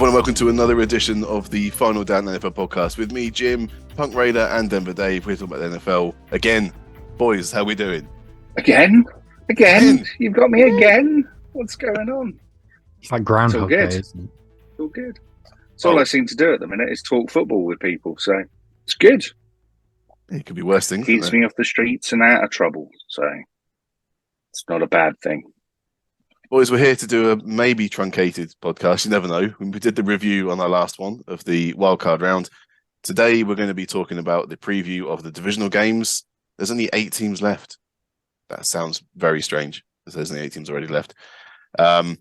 everyone, welcome to another edition of the Final Down NFL podcast with me, Jim, Punk Raider, and Denver Dave. We're talking about the NFL again. Boys, how we doing? Again? You've got me again? What's going on? It's like Groundhog Day, isn't it? It's all good. It's all I seem to do at the minute is talk football with people, so it's good. It could be worse things. Keeps me off the streets and out of trouble, so it's not a bad thing. Boys, we're here to do a maybe truncated podcast. You never know. We did the review on our last one of the wildcard round. Today, we're going to be talking about the preview of the divisional games. There's only 8 teams left. That sounds very strange, because there's only 8 teams already left. We're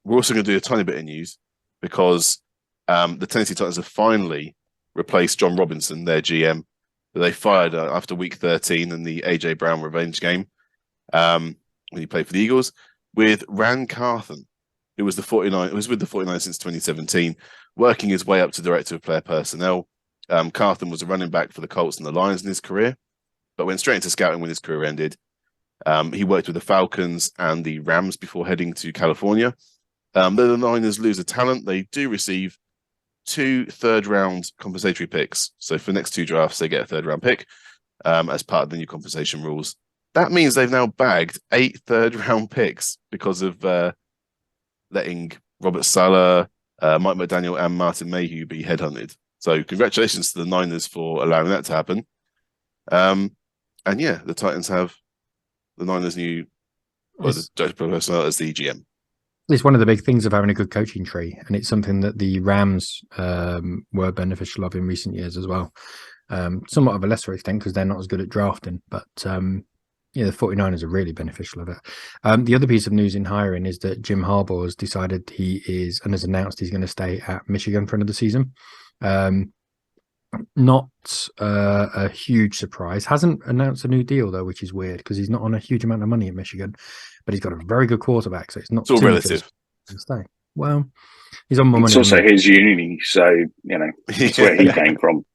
also going to do a tiny bit of news, because the Tennessee Titans have finally replaced John Robinson, their GM, that they fired after week 13 in the A.J. Brown revenge game when he played for the Eagles, with Ran Carthon, who was with the 49ers since 2017, working his way up to director of player personnel. Carthon was a running back for the Colts and the Lions in his career, but went straight into scouting when his career ended. He worked with the Falcons and the Rams before heading to California. Though the Niners lose a talent, they do receive 2 third-round compensatory picks. So for the next 2 drafts, they get a third-round pick as part of the new compensation rules. That means they've now bagged 8 third-round picks because of letting Robert Saleh, Mike McDaniel, and Martin Mayhew be headhunted. So congratulations to the Niners for allowing that to happen. And yeah, the Titans have the Niners' new director of personnel as the GM. It's one of the big things of having a good coaching tree, and it's something that the Rams were beneficial of in recent years as well. Somewhat of a lesser extent because they're not as good at drafting, but the 49ers are really beneficial of it. The other piece of news in hiring is that Jim Harbaugh has decided has announced he's going to stay at Michigan for another season. Not a huge surprise. Hasn't announced a new deal though, which is weird because he's not on a huge amount of money at Michigan, but he's got a very good quarterback, so it's not. It's all relative. Stay. Well, he's on more money. It's also his uni, so that's where he came from.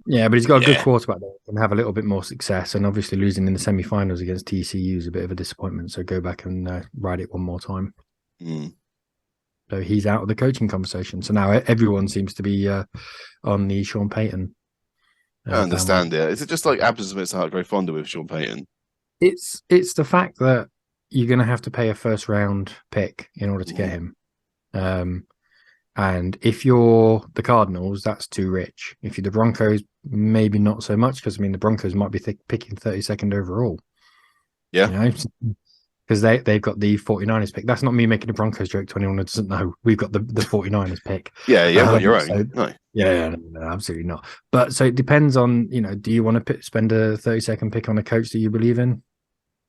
Yeah, but he's got a good quarterback that can have a little bit more success, and obviously losing in the semi-finals against TCU is a bit of a disappointment. So go back and ride it one more time. So he's out of the coaching conversation. So now everyone seems to be on the Sean Payton. I understand it. Is it just like Abdul Smith's heart very fond with Sean Payton? It's the fact that you're going to have to pay a first round pick in order to get him. And if you're the Cardinals, that's too rich. If you're the Broncos, maybe not so much, because the Broncos might be picking 32nd overall. Yeah. Because they've got the 49ers pick. That's not me making a Broncos joke to anyone who doesn't know. We've got the 49ers pick. Yeah, not your own. So, no. Yeah, no, absolutely not. But so it depends on, do you want to spend a 32nd pick on a coach that you believe in?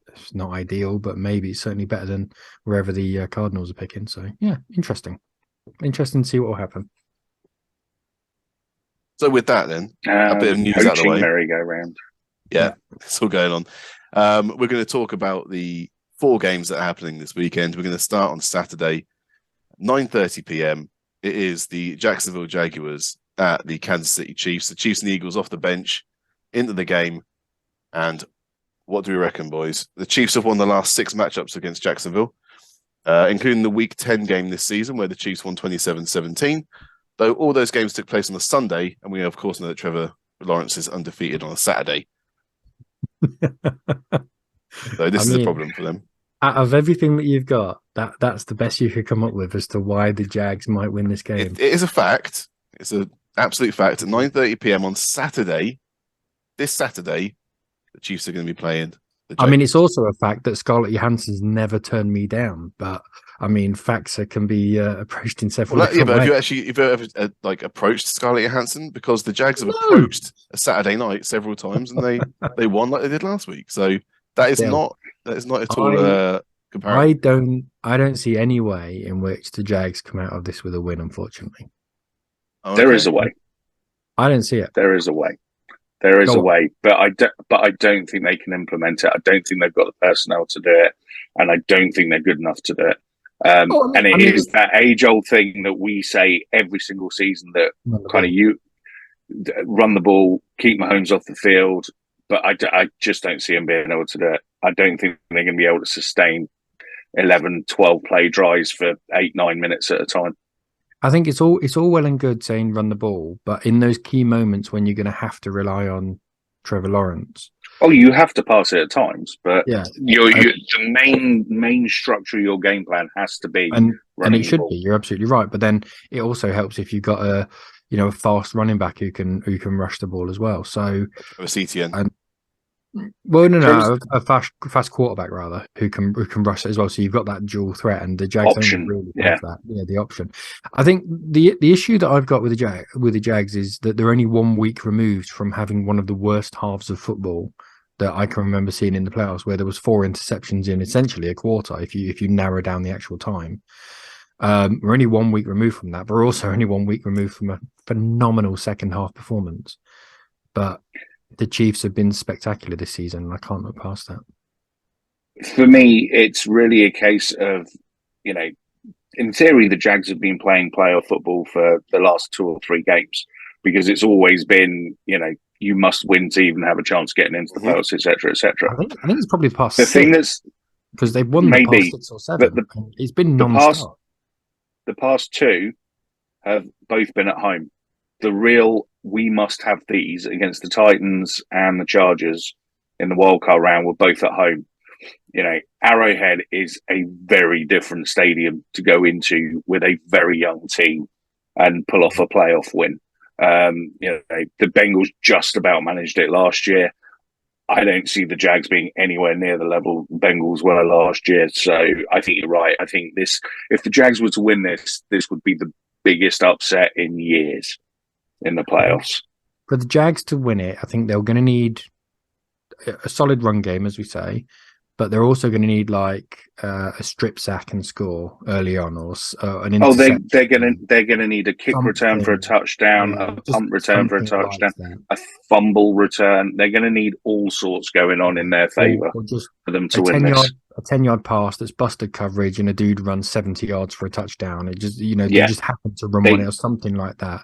It's not ideal, but maybe it's certainly better than wherever the Cardinals are picking. So, yeah, interesting. Interesting to see what will happen. So with that then, a bit of news out of the way. Merry-go-round. Yeah, it's all going on. We're going to talk about the 4 games that are happening this weekend. We're going to start on Saturday, 9:30 p.m. It is the Jacksonville Jaguars at the Kansas City Chiefs. The Chiefs and the Eagles off the bench into the game. And what do we reckon, boys? The Chiefs have won the last 6 matchups against Jacksonville, including the Week 10 game this season where the Chiefs won 27-17. Though all those games took place on a Sunday, and we of course know that Trevor Lawrence is undefeated on a Saturday. So this is a problem for them. Out of everything that you've got, that's the best you could come up with as to why the Jags might win this game. It is a fact. It's an absolute fact. At 9:30 p.m. on Saturday, this Saturday, the Chiefs are going to be playing. It's also a fact that Scarlett Johansson's never turned me down, but facts can be approached in several ways. Yeah, but have you ever approached Scarlett Johansson? Because the Jags have approached a Saturday night several times, and they won like they did last week. So that is not at all comparable. I don't see any way in which the Jags come out of this with a win. Unfortunately, There is a way. I don't see it. There is a way. There is a way, but I don't think they can implement it. I don't think they've got the personnel to do it, and I don't think they're good enough to do it. It is that age-old thing that we say every single season that kind of you run the ball, keep Mahomes off the field, but I just don't see them being able to do it. I don't think they're going to be able to sustain 11, 12 play drives for 8-9 minutes at a time. I think it's all well and good saying run the ball, but in those key moments when you're going to have to rely on Trevor Lawrence. Oh, you have to pass it at times, but yeah, the main structure of your game plan has to be and it should ball. be. You're absolutely right, but then it also helps if you've got a fast running back who can rush the ball as well. So a CTN. A fast quarterback rather who can rush it as well. So you've got that dual threat, and the Jags option. Don't really have that. Yeah, the option. I think the issue that I've got with the Jags is that they're only 1 week removed from having one of the worst halves of football that I can remember seeing in the playoffs, where there was 4 interceptions in essentially a quarter. If you narrow down the actual time, we're only 1 week removed from that. But we're also only 1 week removed from a phenomenal second half performance. But the Chiefs have been spectacular this season, and I can't look past that. For me, it's really a case of, in theory, the Jags have been playing playoff football for the last 2 or 3 games, because it's always been, you must win to even have a chance getting into the playoffs, etc., etc. I think it's probably the past. The thing that's because they've won the past 6 or 7. It's been non-stop. The past 2 have both been at home. The real we must have these against the Titans and the Chargers in the wildcard round were both at home. Arrowhead is a very different stadium to go into with a very young team and pull off a playoff win. The Bengals just about managed it last year. I don't see the Jags being anywhere near the level the Bengals were last year. So I think you're right. I think if the Jags were to win this would be the biggest upset in years in the playoffs. For the Jags to win it, I think they're going to need a solid run game, as we say, but they're also going to need like a strip sack and score early on, or an interception. They're going to need a kick return for a touchdown, a punt return for a touchdown, a fumble return. They're going to need all sorts going on in their favor for them to win this. A 10-yard pass that's busted coverage, and a dude runs 70 yards for a touchdown. It just they just happen to run on it or something like that.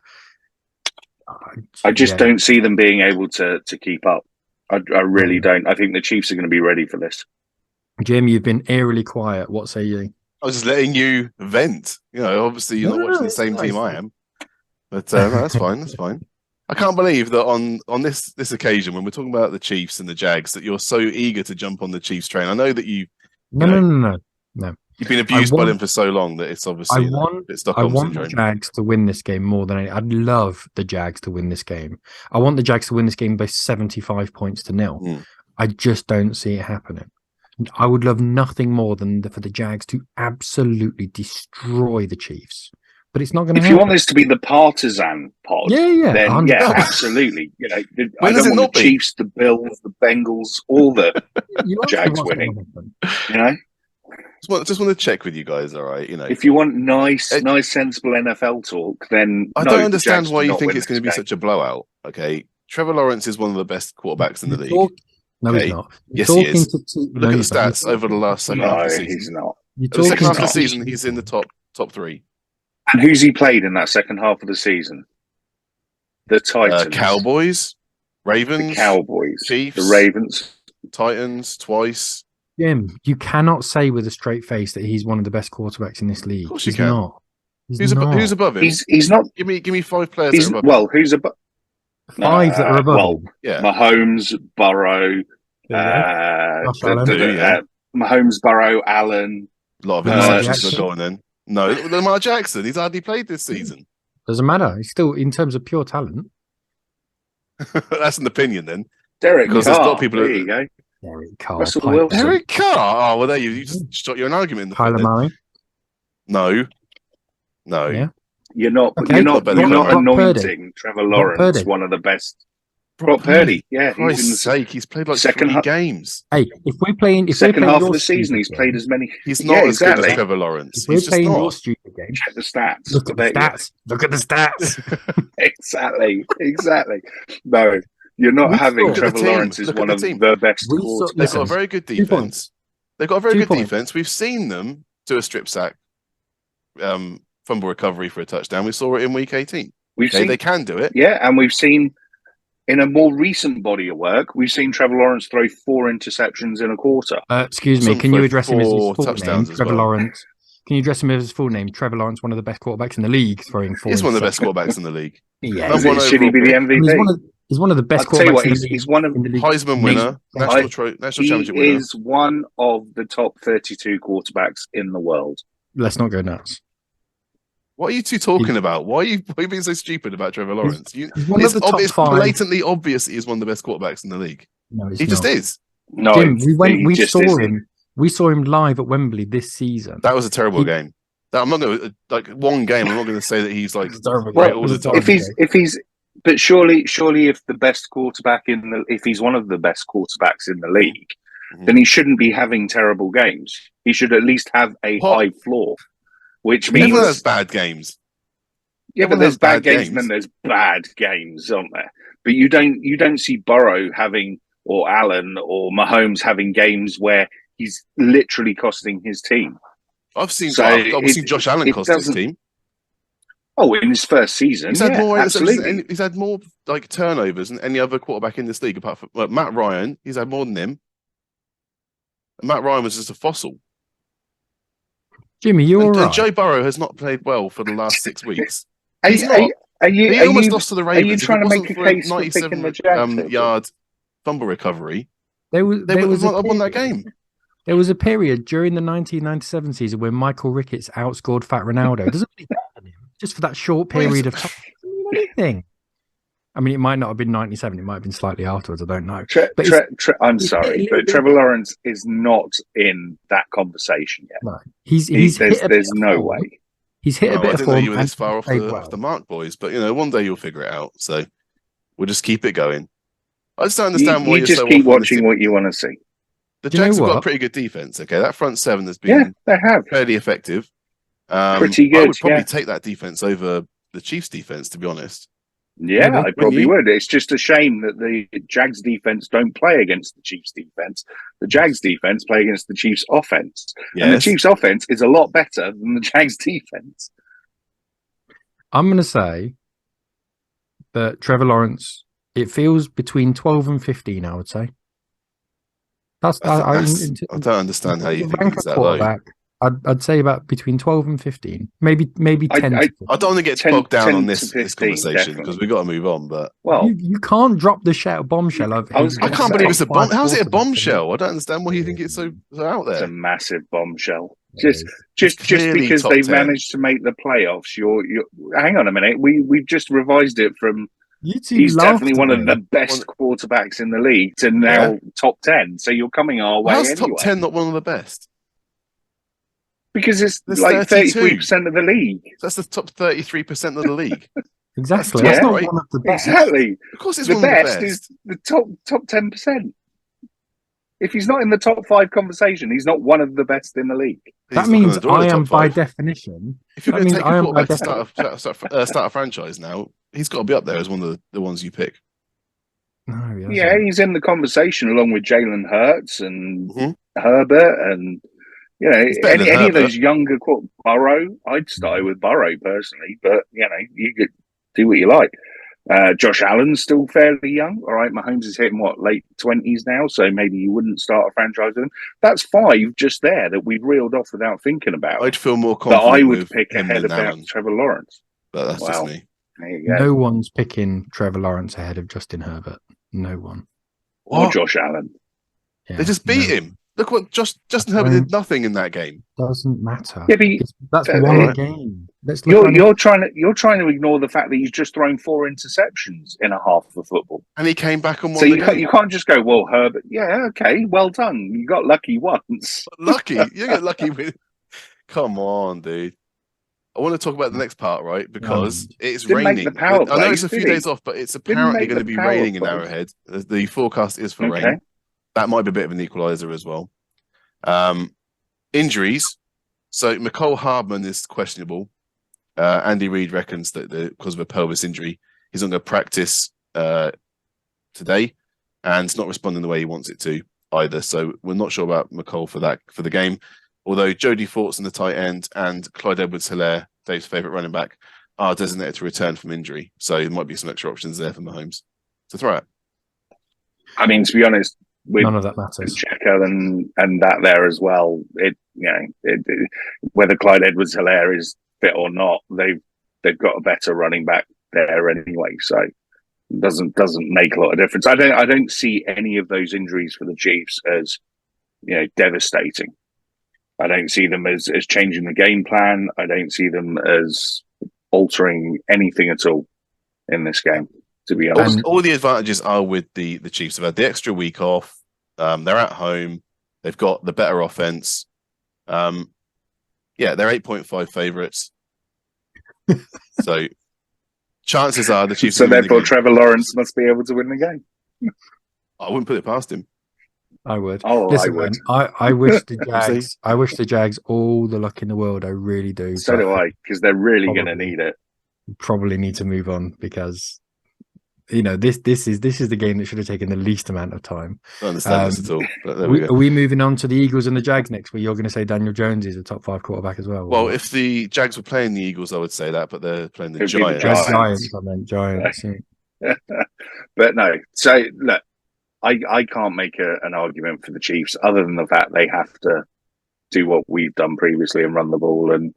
I just don't see them being able to keep up. I really don't. I think the Chiefs are going to be ready for this. Jim, you've been eerily quiet. What say you? I was just letting you vent. Obviously you're not watching the same team I am. But no, that's fine. That's fine. I can't believe that on this occasion, when we're talking about the Chiefs and the Jags, that you're so eager to jump on the Chiefs train. I know that No. You've been abused by them for so long that it's obviously Stockholm syndrome. The Jags to win this game more than anything. I'd love the Jags to win this game. I want the Jags to win this game by 75 points to 0. I just don't see it happening. I would love nothing more than for the Jags to absolutely destroy the Chiefs. But it's not going to happen. If you want this to be the partisan pod, then 100%. Absolutely. I don't want the Chiefs, the Bills, the Bengals, all the Jags winning. Just want to check with you guys, all right? If you want nice, sensible NFL talk, then I don't understand why you think it's going to be such a blowout. Okay, Trevor Lawrence is one of the best quarterbacks in the league. No, he's not. Yes, he is. Look at the stats over the last second half of the season. No, he's not. The second half of the season, he's in the top 3. And who's he played in that second half of the season? The Titans, Cowboys, Ravens, the Cowboys, Chiefs, the Ravens, Titans twice. Jim, you cannot say with a straight face that he's one of the best quarterbacks in this league. Of course you can. Not. Who's above him? He's not. Give me 5 players that are above him. Well, who's above? 5 that are above him. Yeah. Mahomes, Burrow, Mahomes, Burrow, Allen. A lot of interceptions going then. No, Lamar Jackson. He's hardly played this season. Doesn't matter. He's still, in terms of pure talent. That's an opinion then. Derek Carr. There's a lot of people. There you go. Derek Carr. Russell Wilson. Derek Carr. Oh, well, there you just shot your own argument. Kyler Murray. No. Yeah. You're not anointing Trevor Lawrence one of the best. Brock Purdy, yeah. For Christ's sake, he's played like 3 games. Hey, if we're playing second half of the season, he's played as many. He's not as good as Trevor Lawrence. If we're playing your stupid game, check the stats. Look at the stats. Look at the stats. Exactly. No, you're not having Trevor Lawrence as one of the best quarterbacks. They've got a very good defense. They've got a very good defense. We've seen them do a strip sack, fumble recovery for a touchdown. We saw it in week 18. They can do it. Yeah, and we've seen. In a more recent body of work, we've seen Trevor Lawrence throw 4 interceptions in a quarter. Excuse me, can you address him as his full name? Trevor Lawrence. Can you address him with his full name? Trevor Lawrence, one of the best quarterbacks in the league, throwing four. He's one of the best quarterbacks in the league. Yeah, should he be the MVP? He's one of the best I'll tell you quarterbacks what, in the league. he's one of Heisman winner, national championship winner. He is one of the top 32 quarterbacks in the world. Let's not go nuts. What are you two talking about? Why are you being so stupid about Trevor Lawrence? He's one of the top it's 5. blatantly obvious he is one of the best quarterbacks in the league. No, he just is. No, Jim, we saw him live at Wembley this season. That was a terrible game. I'm not going to one game. I'm not going to say that he's like great all the time. But surely, if the best quarterback if he's one of the best quarterbacks in the league, then he shouldn't be having terrible games. He should at least have a high floor, which means everyone has bad games. Yeah, but there's bad games and then there's bad games, aren't there? But you don't see Burrow having, or Allen or Mahomes having games where he's literally costing his team. I've seen Josh Allen cost his team. Oh, in his first season, absolutely. He's had more like turnovers than any other quarterback in this league, apart from Matt Ryan. He's had more than him. And Matt Ryan was just a fossil. Jimmy, you're right. Joe Burrow has not played well for the last 6 weeks. He almost lost to the Ravens. Are you trying to make a case for picking the Jags? Yard fumble recovery. They would have won that game. There was a period during the 1997 season when Michael Ricketts outscored Fat Ronaldo. Doesn't mean anything. Just for that short period of time. Doesn't mean anything. I mean, it might not have been 97. It might have been slightly afterwards. I don't know. I'm sorry, but Trevor Lawrence is not in that conversation yet. No, there's no way. He's hit a bit of form. I didn't know you were this far off the mark, boys. But one day you'll figure it out. So we'll just keep it going. I just don't understand why you just keep watching what you want to see. The Jags have got a pretty good defense. Okay, that front seven has been fairly effective. Pretty good. I would probably take that defense over the Chiefs' defense, to be honest. Yeah, I probably would. It's just a shame that the Jags defense don't play against the Chiefs defense. The Jags defense play against the Chiefs offense. Yes. And the Chiefs offense is a lot better than the Jags defense. I'm going to say that Trevor Lawrence, it feels between 12 and 15, I would say. I don't understand how you think it's that low. I'd say about between 12 and 15, maybe 10. I don't want to get bogged down on this conversation because we've got to move on. But you can't drop the bombshell. I can't believe it's a bomb. How's it a bombshell? I don't understand why you think it's so out there. It's a massive bombshell. Just because they've managed to make the playoffs. You're hang on a minute. We've just revised it from. He's definitely one of the best quarterbacks in the league to now top 10. So you're coming our way. How's top 10 not one of the best? Because it's like 33% of the league. That's the top 33% of the league. Exactly. That's not one of the best. Exactly. Of course, it's the one of the best. Is the top 10%. If he's not in the top 5 conversation, he's not one of the best in the league. That means I am by definition. If you're going to take a quarterback to start a franchise now, he's got to be up there as one of the ones you pick. No, he's in the conversation along with Jalen Hurts and Herbert and any of those younger Burrow. I'd start with Burrow personally, but you could do what you like. Josh Allen's still fairly young. All right, Mahomes is hitting late 20s now, so maybe you wouldn't start a franchise with him. That's 5 just there that we've reeled off without thinking about. I'd feel more confident. That I would pick ahead of Trevor Lawrence. But that's just me. There you go. No one's picking Trevor Lawrence ahead of Justin Herbert. No one. Or Josh Allen. Yeah, they just beat him. Look what Justin Herbert did nothing in that game. Doesn't matter. Yeah, but that's one game. You're trying to ignore the fact that he's just thrown 4 interceptions in a half of football, and he came back and won. So you can't just go, well, Herbert. Yeah, okay, well done. You got lucky once. Lucky, you get lucky with. Come on, dude. I want to talk about the next part, right? Because it's raining. I know it's a few days off, but it's apparently going to be raining in Arrowhead. The forecast is for rain. That might be a bit of an equalizer as well. Injuries. So Mecole Hardman is questionable. Andy Reid reckons that because of a pelvis injury, he's not going to practice today, and it's not responding the way he wants it to either. So we're not sure about Mecole for the game. Although Jody Fortson, the tight end, and Clyde Edwards-Helaire, Dave's favourite running back, are designated to return from injury. So there might be some extra options there for Mahomes to throw at. I mean, to be honest, with None of that matters. Checker and that there as well. Whether Clyde Edwards-Helaire is fit or not, they've got a better running back there anyway. So it doesn't make a lot of difference. I don't see any of those injuries for the Chiefs as devastating. I don't see them as changing the game plan. I don't see them as altering anything at all in this game, to be honest. All the advantages are with the Chiefs. They've had the extra week off. They're at home. They've got the better offense. They're 8.5 favourites. So chances are the Chiefs. So therefore, Trevor Lawrence must be able to win the game. I wouldn't put it past him. I would. Oh, listen, I would. Man, I wish the Jags. I wish the Jags all the luck in the world. I really do. So do I, because they're really going to need it. Probably need to move on because this is the game that should have taken the least amount of time. I don't understand this at all. But there are we moving on to the Eagles and the Jags next? Where you're going to say Daniel Jones is a top 5 quarterback as well? Well, if the Jags were playing the Eagles, I would say that, but they're playing the Giants. Giants. I meant Giants. Yeah. But no. So look, I can't make an argument for the Chiefs other than the fact they have to do what we've done previously and run the ball and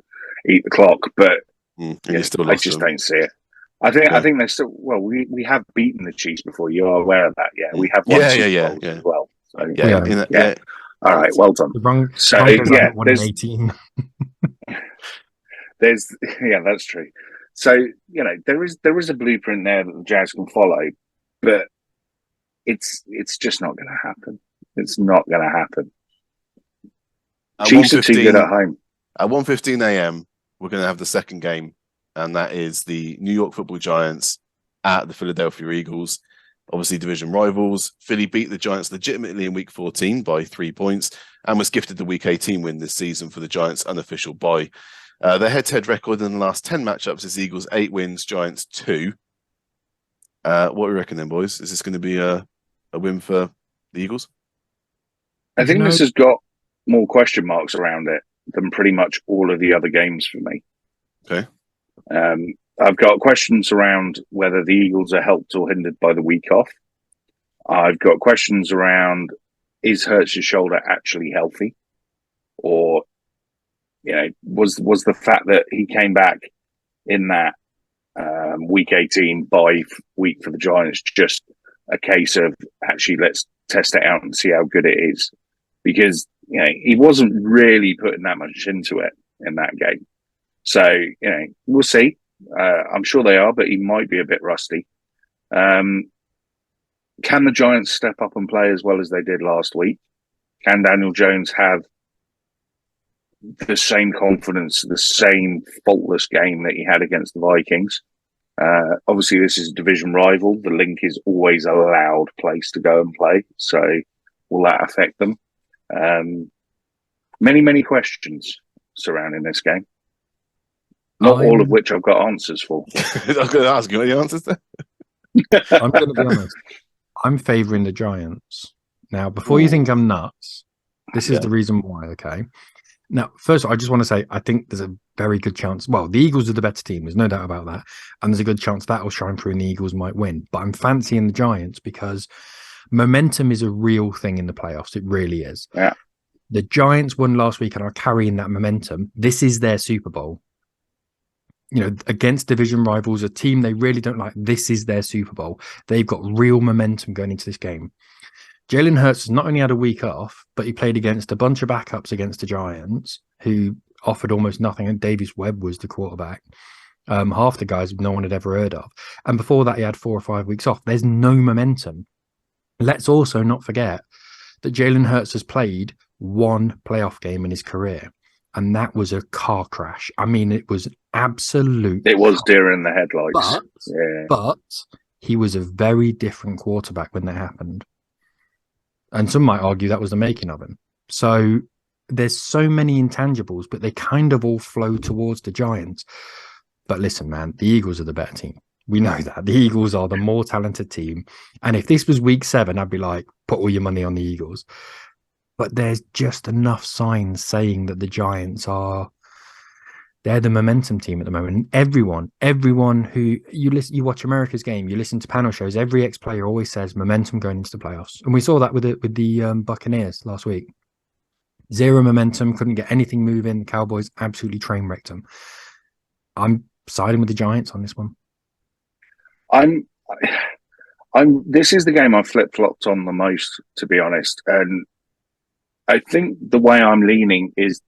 eat the clock. But I just don't see it. I think they're still. Well, we have beaten the Chiefs before. You are aware of that, yeah? We have won Super Bowls as well. So, yeah. All right, well done. There's 18. That's true. So there is a blueprint there that the Jags can follow, but it's just not going to happen. It's not going to happen. Chiefs are too good at home. At 1:15 a.m., we're going to have the second game, and that is the New York Football Giants at the Philadelphia Eagles. Obviously, division rivals. Philly beat the Giants legitimately in Week 14 by 3 points and was gifted the Week 18 win this season for the Giants' unofficial bye. Their head-to-head record in the last 10 matchups is Eagles 8 wins, Giants 2. What do you reckon then, boys? Is this going to be a win for the Eagles? I think this has got more question marks around it than pretty much all of the other games for me. Okay. I've got questions around whether the Eagles are helped or hindered by the week off. I've got questions around, is Hurts' shoulder actually healthy? Or, was the fact that he came back in that Week 18 bye week for the Giants just a case of actually let's test it out and see how good it is? Because, he wasn't really putting that much into it in that game. So, we'll see. I'm sure they are, but he might be a bit rusty. Can the Giants step up and play as well as they did last week? Can Daniel Jones have the same confidence, the same faultless game that he had against the Vikings? Obviously, this is a division rival. The Link is always a loud place to go and play. So will that affect them? Many, many questions surrounding this game. Not all of which I've got answers for. I was going to ask you any answers there. I'm going to be honest. I'm favouring the Giants. Now, before you think I'm nuts, this is the reason why, okay? Now, first, I just want to say, I think there's a very good chance. Well, the Eagles are the better team. There's no doubt about that. And there's a good chance that will shine through and the Eagles might win. But I'm fancying the Giants because momentum is a real thing in the playoffs. It really is. Yeah. The Giants won last week and are carrying that momentum. This is their Super Bowl. Against division rivals, a team they really don't like. This is their Super Bowl. They've got real momentum going into this game. Jalen Hurts has not only had a week off, but he played against a bunch of backups against the Giants who offered almost nothing. And Davis Webb was the quarterback. Half the guys no one had ever heard of. And before that, he had 4 or 5 weeks off. There's no momentum. Let's also not forget that Jalen Hurts has played one playoff game in his career. And that was a car crash. I mean, it was absolute. It was deer in the headlights. But he was a very different quarterback when that happened. And some might argue that was the making of him. So there's so many intangibles, but they kind of all flow towards the Giants. But listen, man, the Eagles are the better team. We know that. The Eagles are the more talented team. And if this was week 7, I'd be like, put all your money on the Eagles. But there's just enough signs saying that the Giants are They're the momentum team at the moment. And everyone who you watch America's game, you listen to panel shows. Every ex-player always says momentum going into the playoffs, and we saw that with the Buccaneers last week. Zero momentum, couldn't get anything moving. The Cowboys absolutely train wrecked them. I'm siding with the Giants on this one. I'm. This is the game I've flip-flopped on the most, to be honest, and I think the way I'm leaning is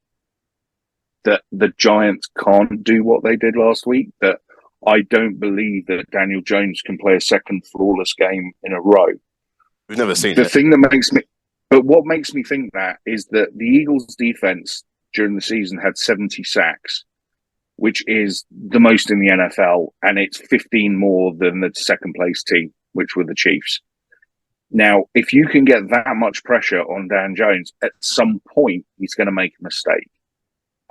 that the Giants can't do what they did last week. That I don't believe that Daniel Jones can play a second flawless game in a row. We've never seen the it. thing that makes me, but what makes me think that is that the Eagles' defense during the season had 70 sacks, which is the most in the NFL, and it's 15 more than the second place team, which were the Chiefs. Now, if you can get that much pressure on Dan Jones, at some point he's going to make a mistake.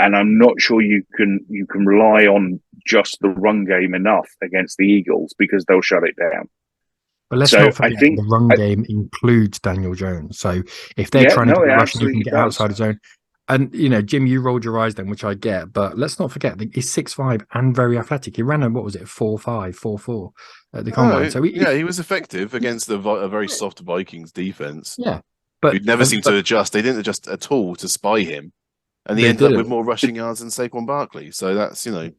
And I'm not sure you can rely on just the run game enough against the Eagles because they'll shut it down. But let's not forget the run game includes Daniel Jones. So if they're trying to do a rush and he can get outside his zone, and Jim, you rolled your eyes then, which I get, but let's not forget that he's 6'5" and very athletic. He ran a 4.5, 4.4 at the combine. So he was effective against a very soft Vikings defense. Yeah, but you'd never seem to adjust. They didn't adjust at all to spy him. And he ended up with more rushing yards than Saquon Barkley. So that's the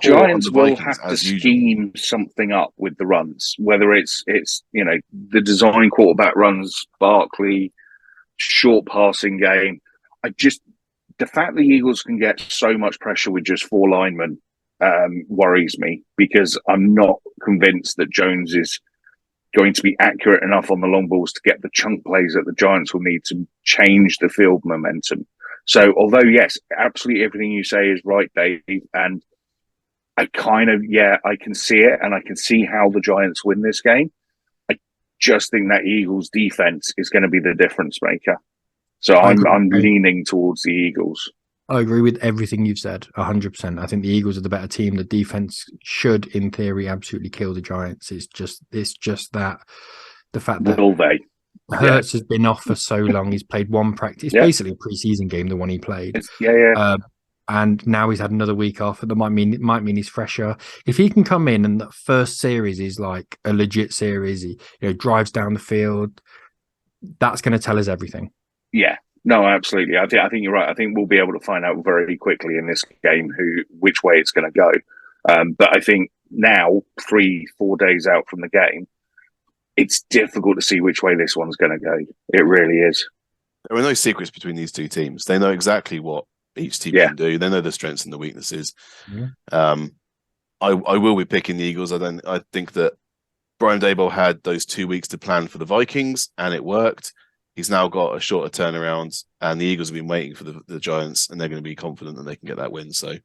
Giants will have to scheme something up with the runs, whether it's the design quarterback runs, Barkley, short passing game. The fact the Eagles can get so much pressure with just 4 linemen worries me, because I'm not convinced that Jones is going to be accurate enough on the long balls to get the chunk plays that the Giants will need to change the field momentum. So, although, yes, absolutely everything you say is right, Dave, and I I can see it, and I can see how the Giants win this game. I just think that Eagles defense is going to be the difference maker. So I'm leaning towards the Eagles. I agree with everything you've said, 100%. I think the Eagles are the better team. The defense should, in theory, absolutely kill the Giants. It's just that the fact that Hurts has been off for so long. He's played one practice, basically a preseason game, the one he played. And now he's had another week off, and that might mean he's fresher. If he can come in and that first series is like a legit series, he drives down the field, that's going to tell us everything. Yeah. No, absolutely. I think you're right. I think we'll be able to find out very quickly in this game which way it's going to go. But I think now, 3-4 days out from the game, it's difficult to see which way this one's going to go. It really is. There are no secrets between these two teams. They know exactly what each team can do. They know the strengths and the weaknesses. Yeah. I will be picking the Eagles. I think that Brian Daboll had those 2 weeks to plan for the Vikings, and it worked. He's now got a shorter turnaround, and the Eagles have been waiting for the Giants, and they're going to be confident that they can get that win. So,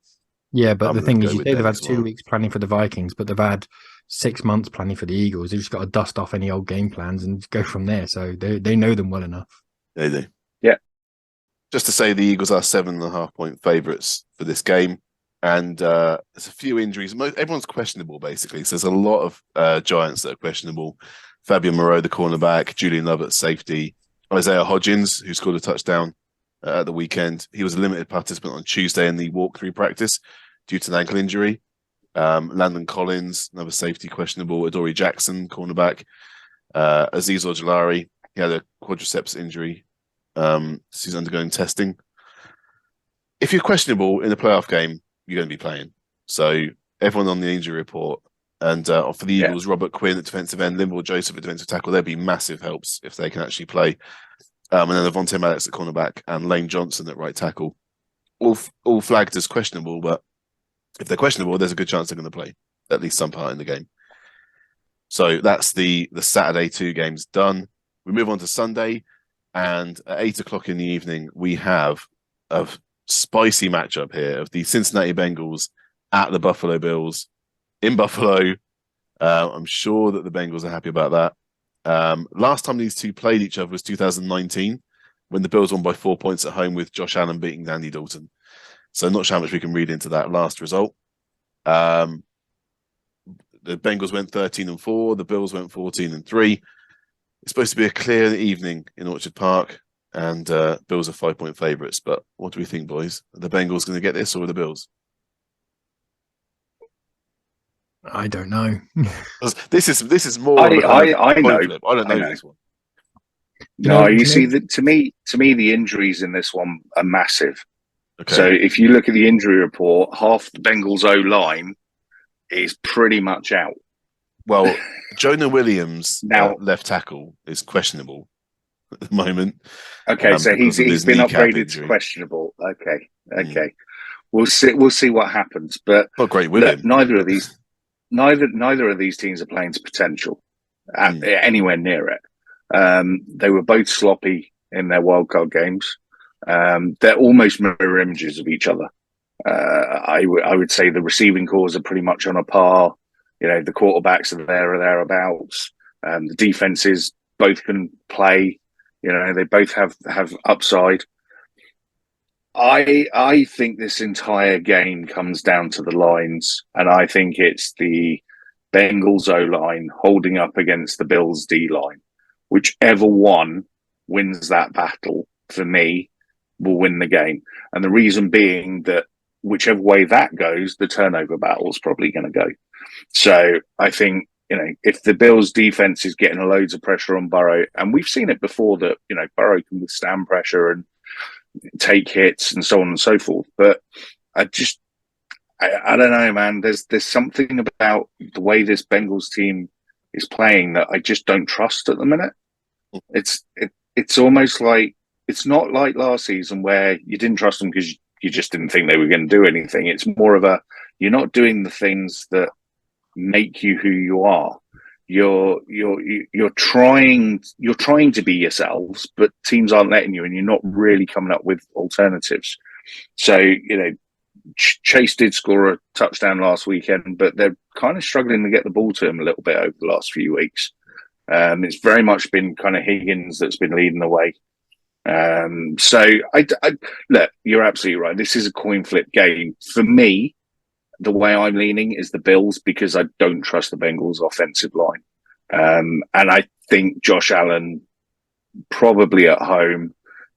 yeah, but the thing is, they've had 2 weeks planning for the Vikings, but they've had 6 months planning for the Eagles. They've just got to dust off any old game plans and go from there. So they know them well enough. They do. Yeah. Just to say, the Eagles are 7.5-point favourites for this game, and there's a few injuries. Everyone's questionable, basically. So there's a lot of Giants that are questionable. Fabian Moreau, the cornerback, Julian Love at safety. Isaiah Hodgins, who scored a touchdown at the weekend. He was a limited participant on Tuesday in the walkthrough practice due to an ankle injury. Landon Collins, another safety, questionable. Adoree Jackson, cornerback. Azeez Ojulari, he had a quadriceps injury. So he's undergoing testing. If you're questionable in a playoff game, you're going to be playing. So everyone on the injury report. And for the Eagles, Robert Quinn at defensive end, Linval Joseph at defensive tackle, there'd be massive helps if they can actually play. And then Avonte Maddox at cornerback and Lane Johnson at right tackle. All flagged as questionable, but if they're questionable, there's a good chance they're going to play at least some part in the game. So that's the Saturday 2 games done. We move on to Sunday, and at 8 o'clock in the evening, we have a spicy matchup here of the Cincinnati Bengals at the Buffalo Bills. In Buffalo, I'm sure that the Bengals are happy about that. Last time these two played each other was 2019, when the Bills won by 4 points at home with Josh Allen beating Andy Dalton. So not sure how much we can read into that last result. The Bengals went 13-4. The Bills went 14-3. It's supposed to be a clear evening in Orchard Park. and Bills are 5-point favourites. But what do we think, boys? Are the Bengals going to get this, or are the Bills? I don't know. This is more. I of a kind of I know. flip. I don't know this one. No, you see, to me, the injuries in this one are massive. Okay. So if you look at the injury report, half the Bengals O line is pretty much out. Well, Jonah Williams, now left tackle, is questionable at the moment. Okay, so he's been upgraded injury. to questionable. Okay. We'll see what happens. But not great with him. Neither of these teams are playing to potential anywhere near it. They were both sloppy in their wildcard games. They're almost mirror images of each other. I would say the receiving cores are pretty much on a par. The quarterbacks are there or thereabouts. The defenses both can play. They both have upside. I think this entire game comes down to the lines, and I think it's the Bengals O-line holding up against the Bills D-line. Whichever one wins that battle, for me, will win the game. And the reason being that whichever way that goes, the turnover battle is probably going to go. So I think, if the Bills defense is getting loads of pressure on Burrow, and we've seen it before that, Burrow can withstand pressure and take hits and so on and so forth. But I don't know, man. There's something about the way this Bengals team is playing that I just don't trust at the minute. It's almost like, it's not like last season where you didn't trust them because you just didn't think they were going to do anything. It's more of you're not doing the things that make you who you are. You're trying to be yourselves, but teams aren't letting you, and you're not really coming up with alternatives. So, Chase did score a touchdown last weekend, but they're kind of struggling to get the ball to him a little bit over the last few weeks. It's very much been kind of Higgins that's been leading the way. So I look, you're absolutely right. This is a coin flip game. For me, the way I'm leaning is the Bills, because I don't trust the Bengals offensive line. And I think Josh Allen, probably at home,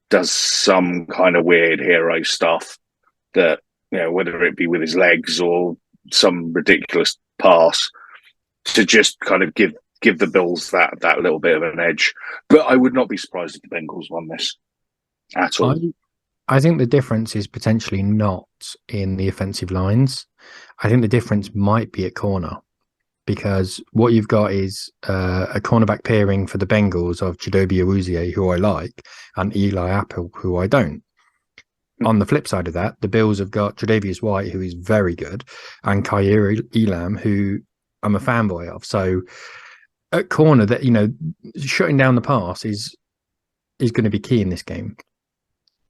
does some kind of weird hero stuff that, whether it be with his legs or some ridiculous pass, to just kind of give the Bills that little bit of an edge. But I would not be surprised if the Bengals won this at all. I think the difference is potentially not in the offensive lines. I think the difference might be at corner, because what you've got is a cornerback pairing for the Bengals of Chidobe Awuzie, who I like, and Eli Apple, who I don't. On the flip side of that, the Bills have got Tre'Davious White, who is very good, and Kaiir Elam, who I'm a fanboy of. So at corner, that shutting down the pass is going to be key in this game.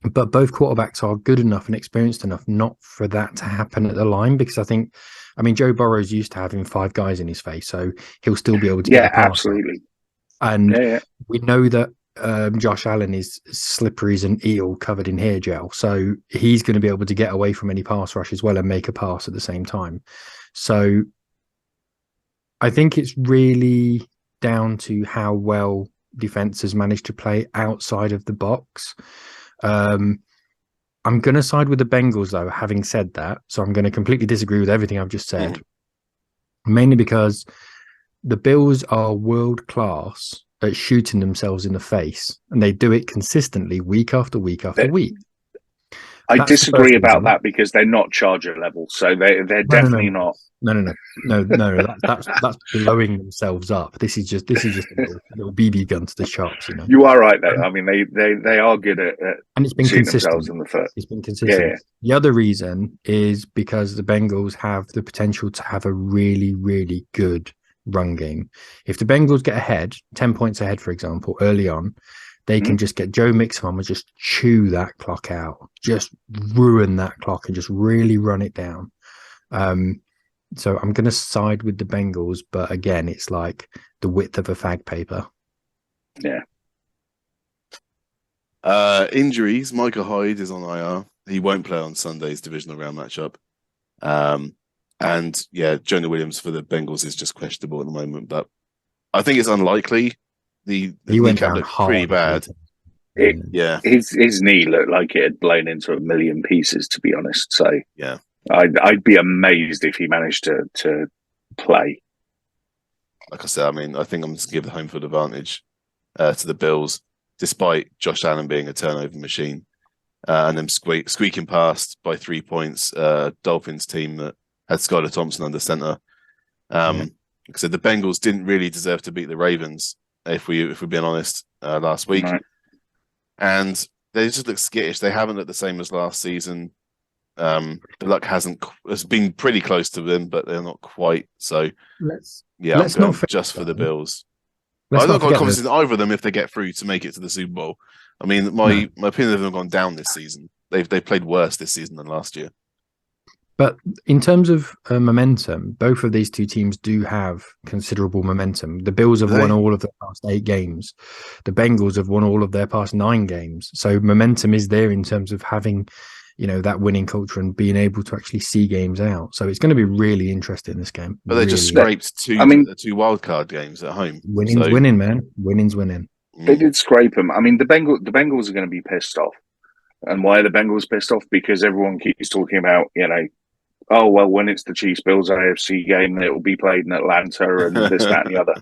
But both quarterbacks are good enough and experienced enough not for that to happen at the line, because Joe Burrow's used to having 5 guys in his face, so he'll still be able to get the pass. Absolutely. And we know that Josh Allen is slippery as an eel covered in hair gel, so he's going to be able to get away from any pass rush as well and make a pass at the same time. So I think it's really down to how well defense has managed to play outside of the box. I'm going to side with the Bengals, though, having said that. So I'm going to completely disagree with everything I've just said, mainly because the Bills are world class at shooting themselves in the face, and they do it consistently week after week after week. I disagree about that, because they're not Charger level, so they're definitely not. No. That's blowing themselves up. This is just a little BB gun to the chops. You are right, though. I mean, they are good at and it's been shooting consistent. themselves in the foot. It's been consistent. Yeah. The other reason is because the Bengals have the potential to have a really, really good run game. If the Bengals get ahead, 10 points ahead, for example, early on, they can just get Joe Mixon and just chew that clock out, just ruin that clock and just really run it down. So I'm going to side with the Bengals, but again, it's like the width of a fag paper. Yeah. Injuries. Micah Hyde is on IR. He won't play on Sunday's divisional round matchup. And Jonah Williams for the Bengals is just questionable at the moment, but I think it's unlikely. The he went kneecap down looked hard pretty bad. His knee looked like it had blown into a million pieces, to be honest. So yeah, I'd be amazed if he managed to play. like I said, I mean, I think I'm just going to give the home field advantage to the Bills, despite Josh Allen being a turnover machine and them squeaking past by 3 points. Dolphins team that had Skylar Thompson under center. Like I said, the Bengals didn't really deserve to beat the Ravens, if we're being honest, last week. Right. And they just look skittish. They haven't looked the same as last season. The luck has been pretty close to them, but they're not quite. So I'm going just for the Bills. I've not got confidence in either of them if they get through to make it to the Super Bowl. I mean, my opinion of them have gone down this season. They've played worse this season than last year. But in terms of momentum, both of these two teams do have considerable momentum. The Bills have won all of their past 8 games. The Bengals have won all of their past 9 games. So momentum is there in terms of having, that winning culture and being able to actually see games out. So it's going to be really interesting, this game. But they just scraped two wildcard games at home. Winning's winning, man. Winning's winning. They did scrape them. I mean, the Bengals are going to be pissed off. And why are the Bengals pissed off? Because everyone keeps talking about, oh, well, when it's the Chiefs-Bills AFC game, it will be played in Atlanta and this, that, and the other.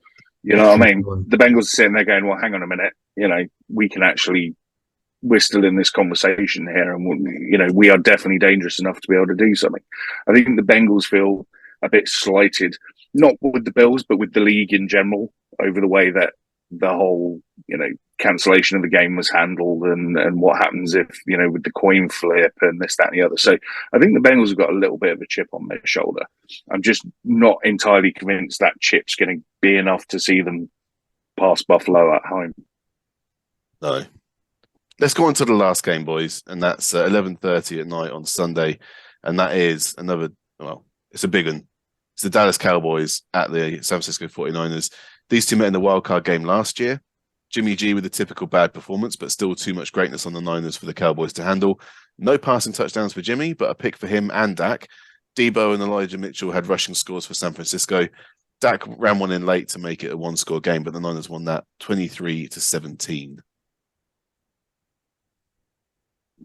You know what I mean? The Bengals are sitting there going, well, hang on a minute. We're still in this conversation here, and, we are definitely dangerous enough to be able to do something. I think the Bengals feel a bit slighted, not with the Bills, but with the league in general, over the way that the whole, cancellation of the game was handled and what happens if, with the coin flip and this, that, and the other. So I think the Bengals have got a little bit of a chip on their shoulder. I'm just not entirely convinced that chip's going to be enough to see them pass Buffalo at home. No. Let's go on to the last game, boys, and that's 11:30 at night on Sunday, and that is it's a big one. It's the Dallas Cowboys at the San Francisco 49ers. These two met in the wildcard game last year. Jimmy G with a typical bad performance, but still too much greatness on the Niners for the Cowboys to handle. No passing touchdowns for Jimmy, but a pick for him and Dak. Debo and Elijah Mitchell had rushing scores for San Francisco. Dak ran one in late to make it a 1-score game, but the Niners won that 23-17.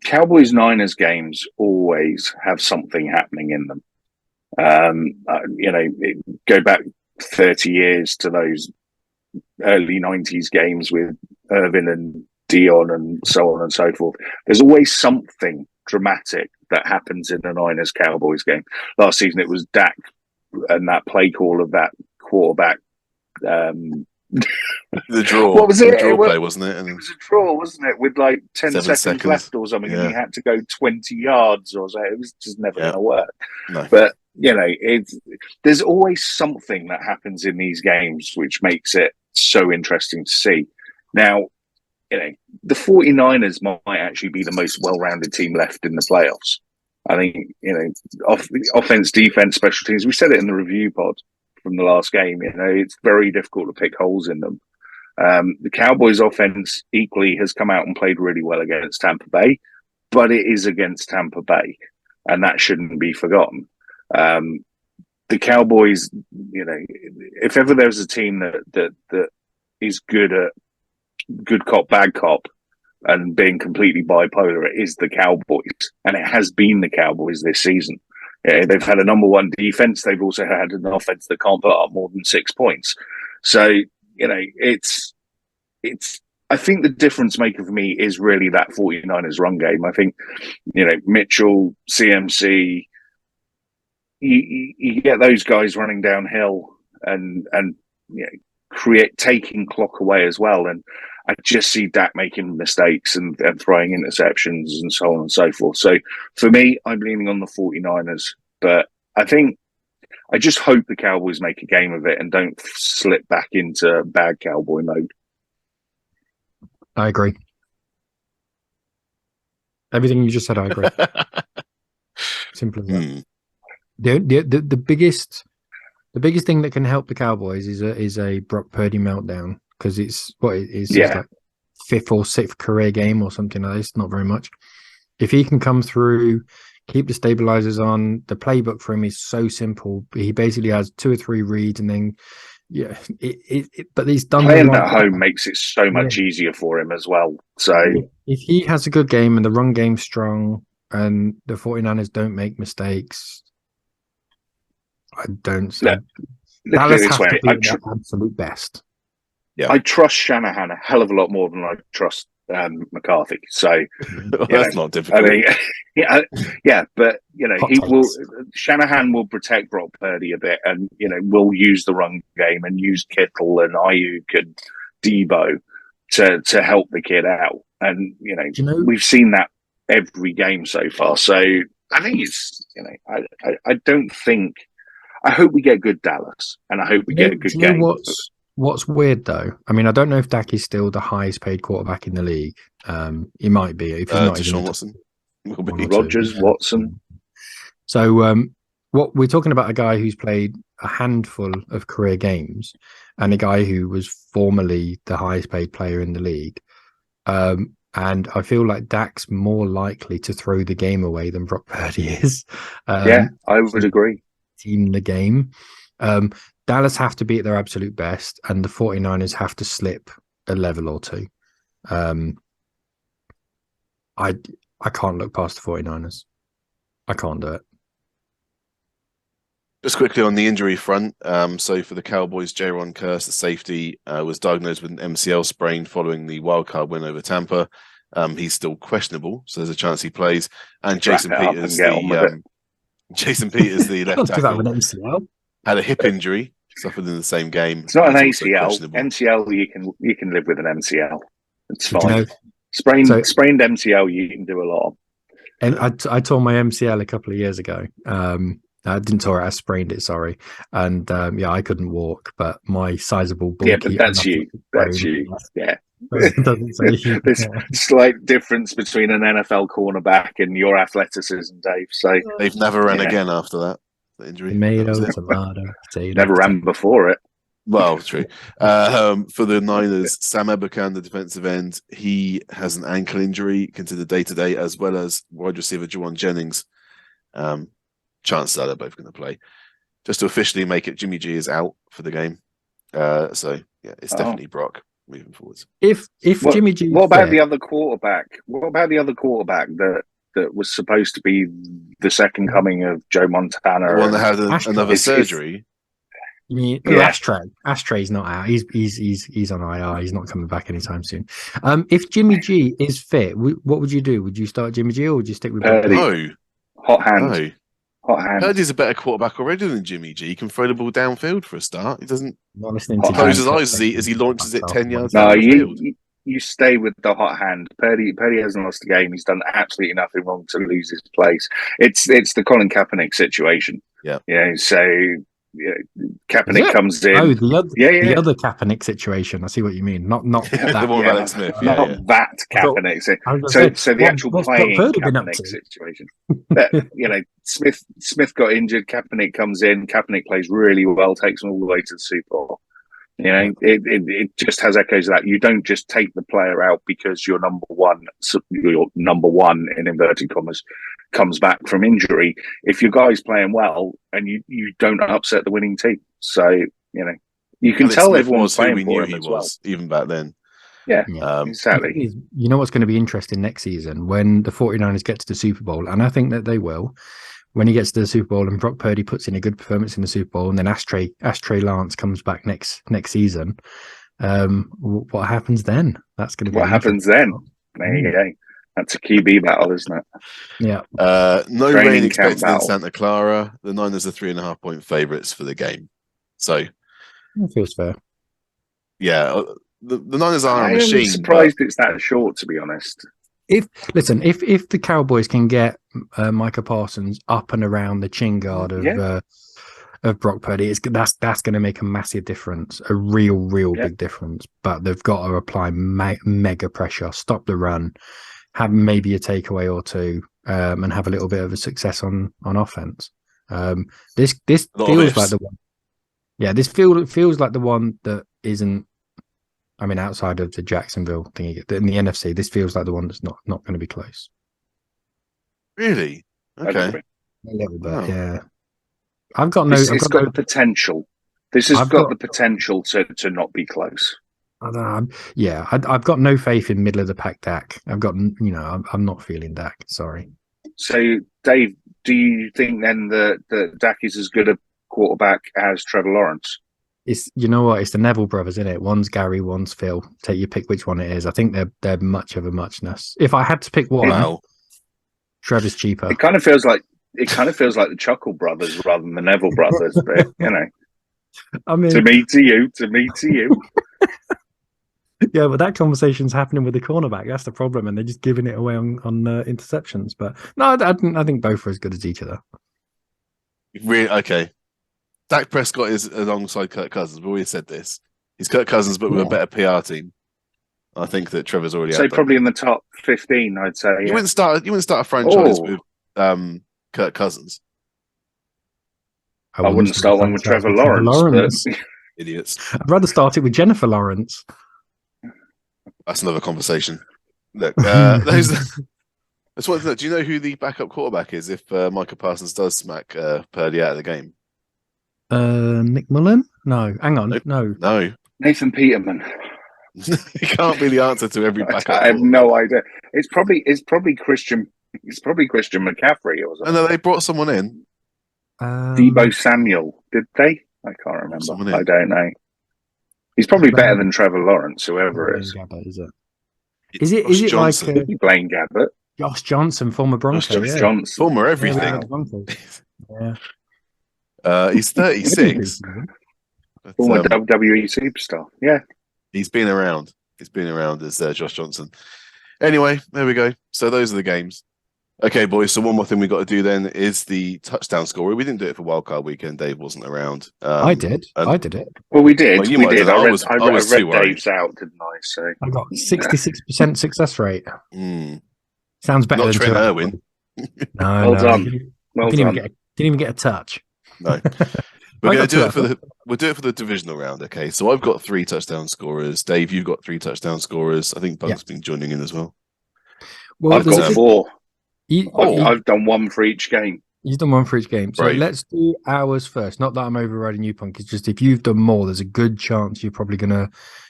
Cowboys-Niners games always have something happening in them. Go back 30 years to those early 90s games with Irvin and Dion and so on and so forth. There's always something dramatic that happens in the Niners-Cowboys game. Last season, it was Dak and that play call of that quarterback. The draw. What was it? The draw play, wasn't it? And it was a draw, wasn't it? With like 10 seconds left or something, and he had to go 20 yards or so. It was just never going to work. No. But, there's always something that happens in these games which makes it so interesting to see. Now, the 49ers might actually be the most well-rounded team left in the playoffs. I think, offense, defense, special teams. We said it in the review pod from the last game. It's very difficult to pick holes in them. The Cowboys' offense equally has come out and played really well against Tampa Bay, but it is against Tampa Bay, and that shouldn't be forgotten. The Cowboys, if ever there's a team that is good at good cop, bad cop, and being completely bipolar, it is the Cowboys, and it has been the Cowboys this season. They've had a number one defense. They've also had an offense that can't put up more than 6 points. So, it's. I think the difference maker for me is really that 49ers run game. I think, Mitchell, CMC, you get those guys running downhill and taking clock away as well. And I just see Dak making mistakes and throwing interceptions and so on and so forth. So for me, I'm leaning on the 49ers, but I just hope the Cowboys make a game of it and don't slip back into bad Cowboy mode. I agree. Everything you just said, I agree. Simple as that. The biggest thing that can help the Cowboys is a Brock Purdy meltdown, because it's like 5th or 6th career game or something like that. It's not very much. If he can come through, keep the stabilizers on, the playbook for him is so simple. He basically has 2 or 3 reads and then yeah, but he's done playing at home makes it so much easier for him as well. So if he has a good game and the run game's strong and the 49ers don't make mistakes, I don't see. Look at it this way. To be the absolute best. Yeah, I trust Shanahan a hell of a lot more than I trust McCarthy. So that's not difficult. I mean, but Shanahan will protect Brock Purdy a bit, and will use the run game and use Kittle and Ayuk and Debo to help the kid out. And we've seen that every game so far. So I think it's I don't think. I hope we get good Dallas, and I hope we get a good game. What's weird though? I mean, I don't know if Dak is still the highest paid quarterback in the league. He might be if he's not. Deshaun Watson, Rodgers, Watson. So, what we're talking about a guy who's played a handful of career games, and a guy who was formerly the highest paid player in the league. And I feel like Dak's more likely to throw the game away than Brock Purdy is. I would agree. In the game. Dallas have to be at their absolute best, and the 49ers have to slip a level or two. I can't look past the 49ers. I can't do it. Just quickly on the injury front, so for the Cowboys, Jaron Kearse, the safety, was diagnosed with an MCL sprain following the wildcard win over Tampa. He's still questionable, so there's a chance he plays. And Jason Peters, the left tackle, had a hip injury, suffered in the same game. It's not an ACL. MCL, you can live with an MCL. It's fine. Sprained MCL, you can do a lot of. And I tore my MCL a couple of years ago. I didn't tore it, I sprained it, sorry. And I couldn't walk, but my sizable bulky... Yeah, but that's you. Yeah. There's a slight difference between an NFL cornerback and your athleticism, Dave. So they've never ran again after that. The injury. Never ran before it. Well, true. For the Niners, Sam Ebukam, the defensive end, he has an ankle injury considered day-to-day, as well as wide receiver Juwan Jennings. Chances are they're both going to play. Just to officially make it, Jimmy G is out for the game. It's definitely Brock moving forwards. If Jimmy G, what about the other quarterback? What about the other quarterback that was supposed to be the second coming of Joe Montana? The one that had another surgery. You mean Ashtray? Ashtray's not out. He's on IR. He's not coming back anytime soon. If Jimmy G is fit, what would you do? Would you start Jimmy G or would you stick with Purdy? No. Hot hand. No. Hot hand. Purdy's a better quarterback already than Jimmy G. He can throw the ball downfield for a start. He doesn't close his eyes as he launches it 10 yards down the field. You stay with the hot hand. Purdy hasn't lost a game. He's done absolutely nothing wrong to lose his place. It's the Colin Kaepernick situation. Yeah. So Kaepernick comes in. Oh, the other Kaepernick situation. I see what you mean. Not that. The one Alex Smith. Not that Kaepernick. So the actual playing Kaepernick situation. Smith got injured. Kaepernick comes in. Kaepernick plays really well. Takes them all the way to the Super Bowl. It just has echoes of that. You don't just take the player out because your number one in inverted commas comes back from injury. If your guy's playing well and you don't upset the winning team, so you can tell everyone's playing for him as well. Even back then. Yeah, exactly. You know what's going to be interesting next season when the 49ers get to the Super Bowl, and I think that they will. When he gets to the Super Bowl and Brock Purdy puts in a good performance in the Super Bowl, and then Ashtray Lance comes back next season, what happens then? That's going to be what happens then. There you go. That's a QB battle, isn't it? Yeah. No rain expected in Santa Clara. The Niners are 3.5-point favorites for the game. So that feels fair. Yeah, the Niners are a machine. I'm surprised it's that short, to be honest. If the Cowboys can get Micah Parsons up and around the chin guard of Brock Purdy, that's going to make a massive difference, a real big difference. But they've got to apply mega pressure, stop the run, have maybe a takeaway or two, and have a little bit of a success on offense. This feels like the one. Yeah, this feels like the one that isn't. I mean, outside of the Jacksonville thing, in the NFC, this feels like the one that's not going to be close. Really? Okay. A little bit, Oh. yeah. I've got no. It's got the potential. This has got the potential to not be close. I don't know. I've got no faith in middle of the pack Dak. I'm not feeling Dak. Sorry. So, Dave, do you think then that Dak is as good a quarterback as Trevor Lawrence? It's it's the Neville brothers, isn't it? One's Gary, one's Phil. Take your pick which one it is. I think they're much of a muchness. If I had to pick one, Trevor's cheaper. It kind of feels like the Chuckle brothers rather than the Neville brothers, but I mean, to me, to you. Yeah, but that conversation's happening with the cornerback. That's the problem, and they're just giving it away on interceptions. But no, I think both are as good as each other. Really? Okay. Dak Prescott is alongside Kirk Cousins. We've always said this. He's Kirk Cousins, but with a better PR team. I think that Trevor's already. So probably in the top 15, I'd say. You wouldn't start a franchise with Kirk Cousins. I wouldn't start one with Trevor Lawrence. But... Idiots. I'd rather start it with Jennifer Lawrence. That's another conversation. Look, do you know who the backup quarterback is if Micah Parsons does smack Purdy out of the game? Nick Mullen? No, hang on. Nope. No. Nathan Peterman. He can't be the answer to every backup. I have no idea. It's probably Christian. It's probably Christian McCaffrey or something. No, they brought someone in. Debo Samuel, did they? I can't remember. I don't know. He's probably better than Trevor Lawrence, whoever it is. Gabbert, is it? Is it Johnson. like Blaine Gabbert? Josh Johnson, former Bronco? Josh Johnson, former everything. Yeah. He's 36. Former WWE superstar. Yeah, he's been around. He's been around as Josh Johnson. Anyway, there we go. So those are the games. Okay, boys. So one more thing we got to do then is the touchdown scorer. We didn't do it for wildcard weekend. Dave wasn't around. I did it. Well, we did. Well, we did. I read Dave's out, didn't I? So I got 66% success rate. Sounds better Not than Trent Irwin. No, well done. Didn't even get a touch. No. We're going to do it for we'll do it for the divisional round. Okay. So I've got 3 touchdown scorers. Dave, you've got 3 touchdown scorers. I think Bunk's been joining in as well. Well, I've got 4. I've done 1 for each game. You've done 1 for each game. So right. Let's do ours first. Not that I'm overriding you, Punk. It's just if you've done more, there's a good chance you're probably going to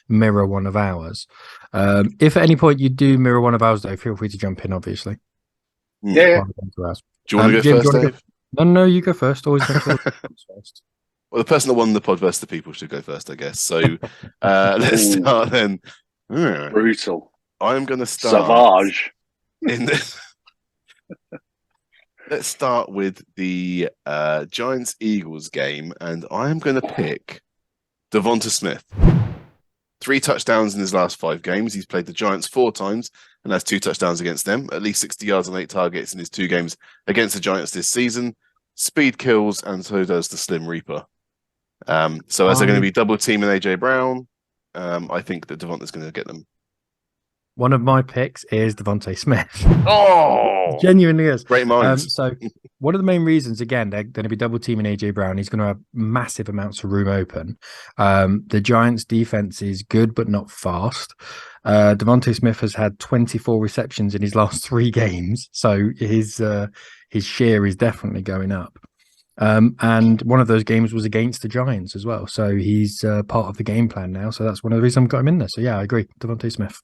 mirror one of ours. If at any point you do mirror one of ours, though, feel free to jump in, obviously. Yeah. Do you want to go first, Dave? No, you go first. Always go first. Well, the person that won the pod versus the people should go first, I guess. So let's start then. Brutal. I'm going to start. Savage. In this. Let's start with the Giants-Eagles game, and I'm going to pick Devonta Smith. 3 touchdowns in his last 5 games. He's played the Giants 4 times and has 2 touchdowns against them. At least 60 yards on 8 targets in his 2 games against the Giants this season. Speed kills, and so does the Slim Reaper. So as they're going to be double teaming AJ Brown, I think that Devonta's going to get them. One of my picks is Devonta Smith. Oh, genuinely is. Great minds. So one of the main reasons, again, they're going to be double teaming AJ Brown. He's going to have massive amounts of room open. The Giants' defense is good but not fast. Devonta Smith has had 24 receptions in his last 3 games, so his share is definitely going up. And one of those games was against the Giants as well, so he's part of the game plan now. So that's one of the reasons I've got him in there. So yeah, I agree, Devonta Smith.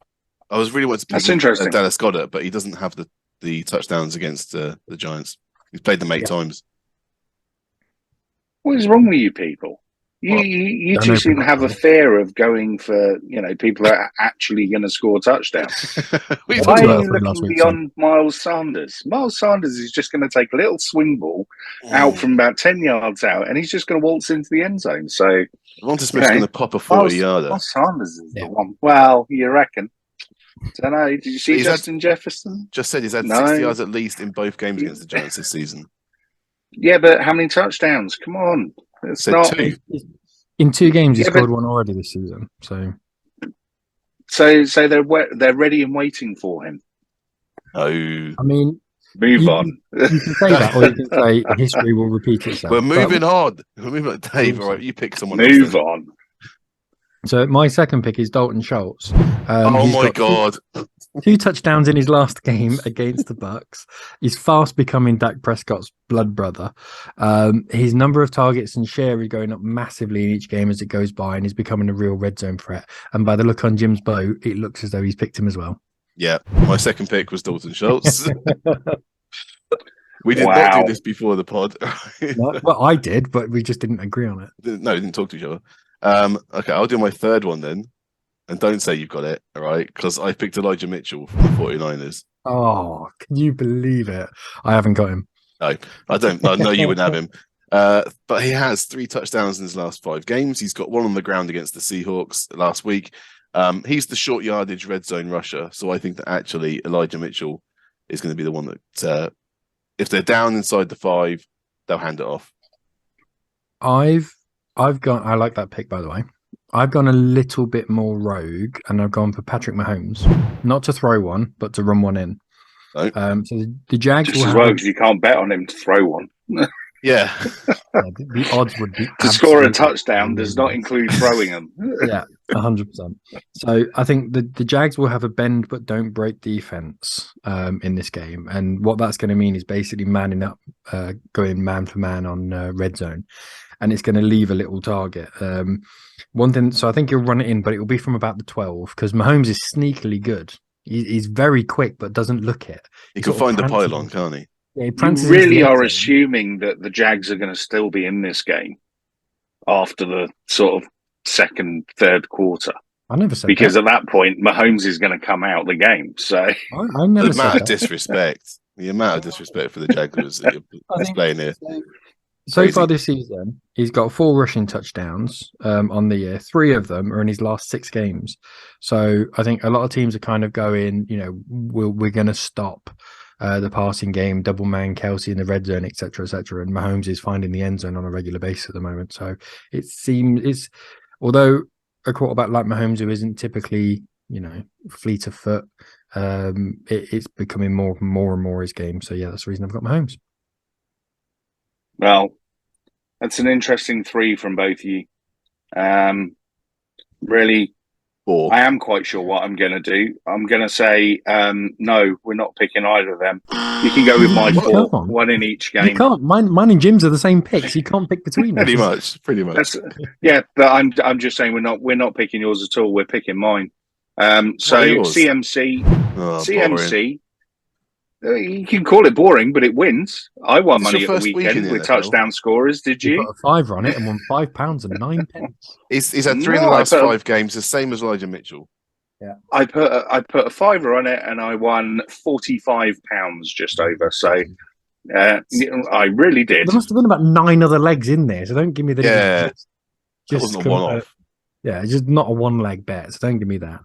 I was really wanting to pick Dallas Goedert, but he doesn't have the touchdowns against the Giants. He's played them 8 times. What is wrong with you people? You two seem to have a fear of going for, people are actually going to score touchdowns. Why are you looking beyond Miles Sanders? Miles Sanders is just going to take a little swing ball out from about 10 yards out, and he's just going to waltz into the end zone. So Devonta Smith's going to pop a 40-yarder. Miles Sanders is the one. Well, you reckon? Don't know. Did you see Justin Jefferson? Just said he's had 60 yards at least in both games against the Giants this season. Yeah, but how many touchdowns? Come on. It's not 2. In 2 games, he scored 1 already this season. So they're ready and waiting for him. Oh, I mean, move on. You can say that, or you can say history will repeat itself. We're moving on. We're moving on. Dave, all right, you pick someone. Move on. So my second pick is Dalton Schultz. Oh my God. 2 touchdowns in his last game against the Bucks. He's fast becoming Dak Prescott's blood brother. His number of targets and share is going up massively in each game as it goes by, and he's becoming a real red zone threat. And by the look on Jim's bow, it looks as though he's picked him as well. Yeah, my second pick was Dalton Schultz. We did not do this before the pod. No, well, I did, but we just didn't agree on it. No, we didn't talk to each other. Okay, I'll do my third one then. And don't say you've got it, all right? Because I picked Elijah Mitchell from the 49ers. Oh, can you believe it? I haven't got him. No, I don't. I know you wouldn't have him. But he has 3 touchdowns in his last 5 games. He's got 1 on the ground against the Seahawks last week. He's the short yardage red zone rusher. So I think that actually Elijah Mitchell is going to be the one that, if they're down inside the 5, they'll hand it off. I've gone. I like that pick, by the way. I've gone a little bit more rogue, and I've gone for Patrick Mahomes, not to throw one, but to run one in. No. So the Jags just as well, because you can't bet on him to throw one. Yeah. The odds would be to score a touchdown does not include throwing them. Yeah, 100%. So I think the Jags will have a bend but don't break defense in this game, and what that's going to mean is basically manning up, going man for man on red zone, and it's going to leave a little target. One thing, so I think he'll run it in, but it will be from about the 12 because Mahomes is sneakily good. He's very quick, but doesn't look it. He can find the pylon, can't he? Yeah, you really are assuming that the Jags are going to still be in this game after the sort of second, third quarter. I never said because that. At that point, Mahomes is going to come out of the game. So I never the said amount that. of disrespect, the amount of disrespect for the Jaguars that you're displaying here. So far this season, he's got 4 rushing touchdowns on the year. 3 of them are in his last 6 games. So I think a lot of teams are kind of going, we're going to stop the passing game, double man Kelsey in the red zone, etc., etc. And Mahomes is finding the end zone on a regular basis at the moment. So it seems although a quarterback like Mahomes, who isn't typically, fleet of foot, it's becoming more and more his game. So yeah, that's the reason I've got Mahomes. Well, that's an interesting 3 from both of you. Really, 4. I am quite sure what I'm going to do. I'm going to say, no, we're not picking either of them. You can go with my 4, 1 in each game. You can't. Mine and Jim's are the same picks. You can't pick between them. Pretty much. Yeah, but I'm just saying we're not picking yours at all. We're picking mine. So CMC, Boring. You can call it boring, but it wins. I won money at the weekend with NFL. Touchdown scorers. Did you? Put a 5 on it and won £5 and 9 pence. He's had 3 in the last 5 games, the same as Elijah Mitchell. Yeah, I put a £5 on it and I won £45 just over. So I really did. There must have been about 9 other legs in there, so don't give me the that wasn't a one-off. Yeah, it's just not a 1-leg bet, so don't give me that.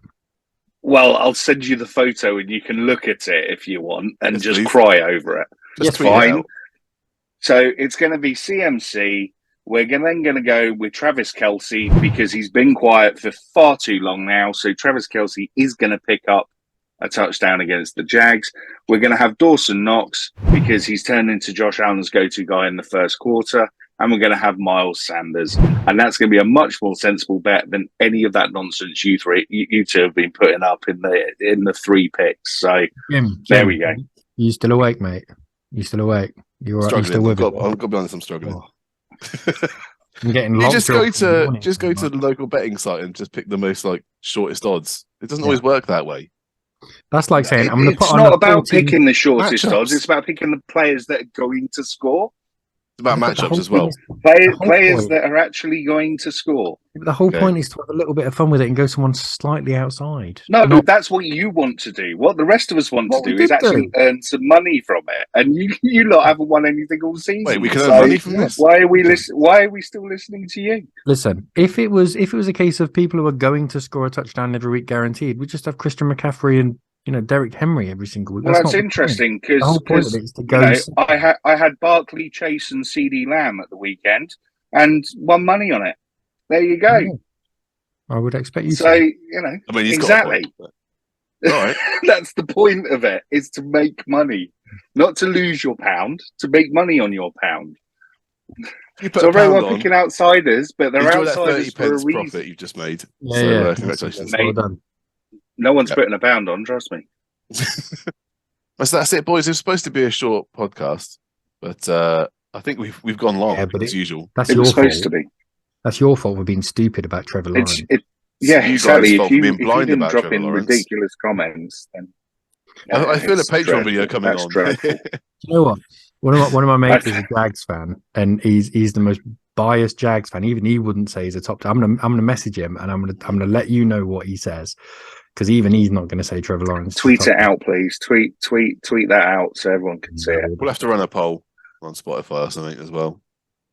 Well, I'll send you the photo and you can look at it if you want and Yes, just please. cry over it. Just That's fine. So it's going to be CMC. We're then going to go with Travis Kelsey because he's been quiet for far too long now. So Travis Kelsey is going to pick up a touchdown against the Jags. We're going to have Dawson Knox because he's turned into Josh Allen's go-to guy in the first quarter. And we're going to have Miles Sanders. And that's going to be a much more sensible bet than any of that nonsense you two have been putting up in the 3 picks. So Jim, there we go. You still awake, mate? You still awake? You're Struggling. still with it? I've got to be honest, I'm struggling. I'm getting You locked just up go in the to morning. the local betting site and just pick the most shortest odds. It doesn't always work that way. That's like saying I'm going to put It's on not a about 14 picking the shortest matchups. odds. It's about picking the players that are going to score. It's about But the matchups whole as well. thing is- Players point- that are actually going to score. The whole Okay. point is to have a little bit of fun with it and go someone slightly outside. No, Not- that's what you want to do. What the rest of us want What to we do is did actually earn some money from it. And you lot haven't won anything all season. Wait, we can So earn money from this? Why are we still listening to you? Listen, if it was a case of people who are going to score a touchdown every week guaranteed, we'd just have Christian McCaffrey and Derrick Henry every single week. Well, not that's the point. interesting The whole point of because it is to go. I had Barkley, Chase, and CD Lamb at the weekend and won money on it. There you go. I would expect you So to. I mean, he's exactly. got a point, but- all right. That's the point of it: is to make money, not to lose your pound, to make money on your pound. You It's put a all very pound well on. picking outsiders, but they're Enjoy that 30 outsiders for a pence reason. profit you've just made. Yeah, So yeah. congratulations. Well done. No one's Yep. putting a pound on, trust me. So that's it, boys. It was supposed to be a short podcast, but I think we've gone long as usual. That's It your was supposed fault. to be. That's your fault for being stupid about Trevor Lawrence. Yeah, you exactly. guys' If fault for you being blind didn't about drop Trevor in Lawrence. ridiculous comments, then I feel a it's Patreon dreadful. video coming That's on. dreadful. You know what? One of my mates is a Jags fan, and he's the most biased Jags fan. Even he wouldn't say he's a top. I'm gonna message him, and I'm gonna let you know what he says, because even he's not gonna say Trevor Lawrence. Tweet it out, please. Tweet that out so everyone can see it. We'll have to run a poll on Spotify or something as well.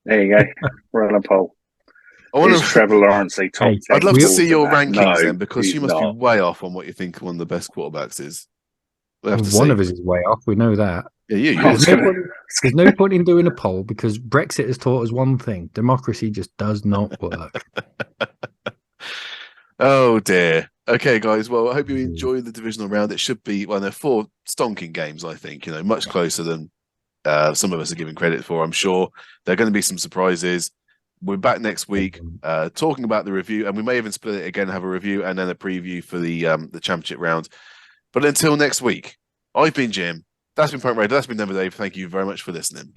There you go. Run a poll. Is Trevor Lawrence a top 10? I'd love to see your rankings then, because he's you must not. be way off on what you think one of the best quarterbacks is. We'll have to One see. of us is way off. We know that. Yeah, There's no point in doing a poll, because Brexit has taught us one thing: democracy just does not work. Oh dear. Okay, guys. Well, I hope you enjoyed the divisional round. It should be they're 4 stonking games. I think much closer than some of us are giving credit for. I'm sure there are going to be some surprises. We're back next week talking about the review, and we may even split it again, have a review and then a preview for the championship round. But until next week, I've been Jim. That's been Point Radio. That's been Never Dave. Thank you very much for listening.